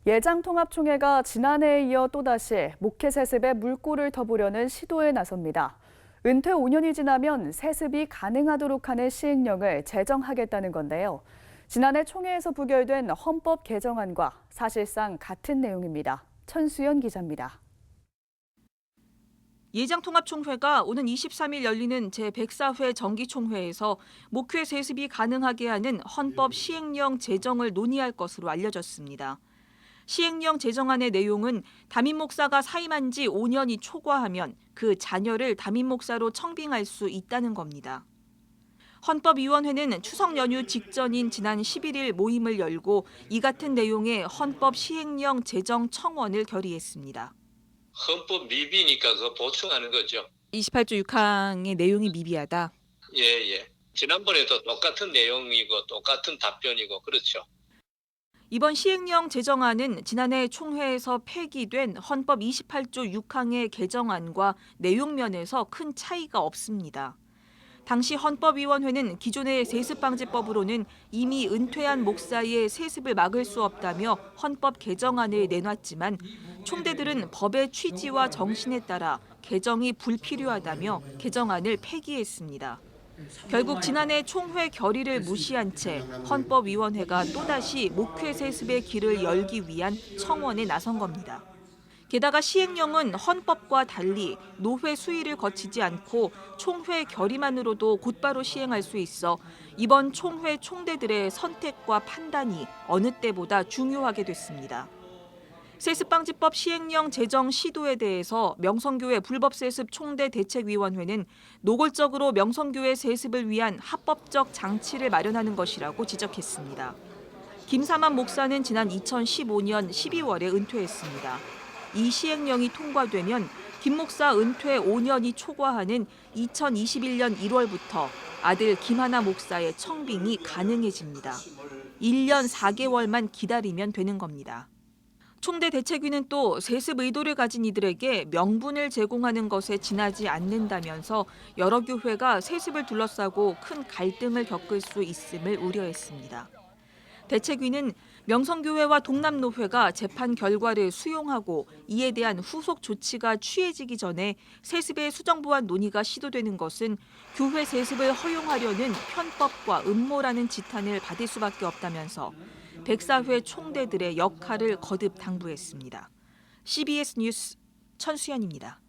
예장통합총회가 지난해에 이어 또다시 목회 세습에 물꼬를 터보려는 시도에 나섭니다. 은퇴 5년이 지나면 세습이 가능하도록 하는 시행령을 제정하겠다는 건데요. 지난해 총회에서 부결된 헌법 개정안과 사실상 같은 내용입니다. 천수연 기자입니다. 예장통합총회가 오는 23일 열리는 제104회 정기총회에서 목회 세습이 가능하게 하는 헌법 시행령 제정을 논의할 것으로 알려졌습니다. 시행령 제정안의 내용은 담임 목사가 사임한 지 5년이 초과하면 그 자녀를 담임 목사로 청빙할 수 있다는 겁니다. 헌법위원회는 추석 연휴 직전인 지난 11일 모임을 열고 이 같은 내용의 헌법 시행령 제정 청원을 결의했습니다. 헌법 미비니까 그거 보충하는 거죠. 28조 6항의 내용이 미비하다. 예. 지난번에도 똑같은 내용이고 똑같은 답변이고 그렇죠. 이번 시행령 제정안은 지난해 총회에서 폐기된 헌법 28조 6항의 개정안과 내용 면에서 큰 차이가 없습니다. 당시 헌법위원회는 기존의 세습방지법으로는 이미 은퇴한 목사의 세습을 막을 수 없다며 헌법 개정안을 내놨지만 총대들은 법의 취지와 정신에 따라 개정이 불필요하다며 개정안을 폐기했습니다. 결국 지난해 총회 결의를 무시한 채 헌법위원회가 또다시 목회 세습의 길을 열기 위한 청원에 나선 겁니다. 게다가 시행령은 헌법과 달리 노회 수의를 거치지 않고 총회 결의만으로도 곧바로 시행할 수 있어 이번 총회 총대들의 선택과 판단이 어느 때보다 중요하게 됐습니다. 세습방지법 시행령 제정 시도에 대해서 명성교회 불법세습 총대 대책위원회는 노골적으로 명성교회 세습을 위한 합법적 장치를 마련하는 것이라고 지적했습니다. 김사만 목사는 지난 2015년 12월에 은퇴했습니다. 이 시행령이 통과되면 김 목사 은퇴 5년이 초과하는 2021년 1월부터 아들 김하나 목사의 청빙이 가능해집니다. 1년 4개월만 기다리면 되는 겁니다. 총대 대책위는 또 세습 의도를 가진 이들에게 명분을 제공하는 것에 지나지 않는다면서 여러 교회가 세습을 둘러싸고 큰 갈등을 겪을 수 있음을 우려했습니다. 대책위는 명성교회와 동남노회가 재판 결과를 수용하고 이에 대한 후속 조치가 취해지기 전에 세습의 수정보완 논의가 시도되는 것은 교회 세습을 허용하려는 편법과 음모라는 지탄을 받을 수밖에 없다면서 104회 총대들의 역할을 거듭 당부했습니다. CBS 뉴스 천수연입니다.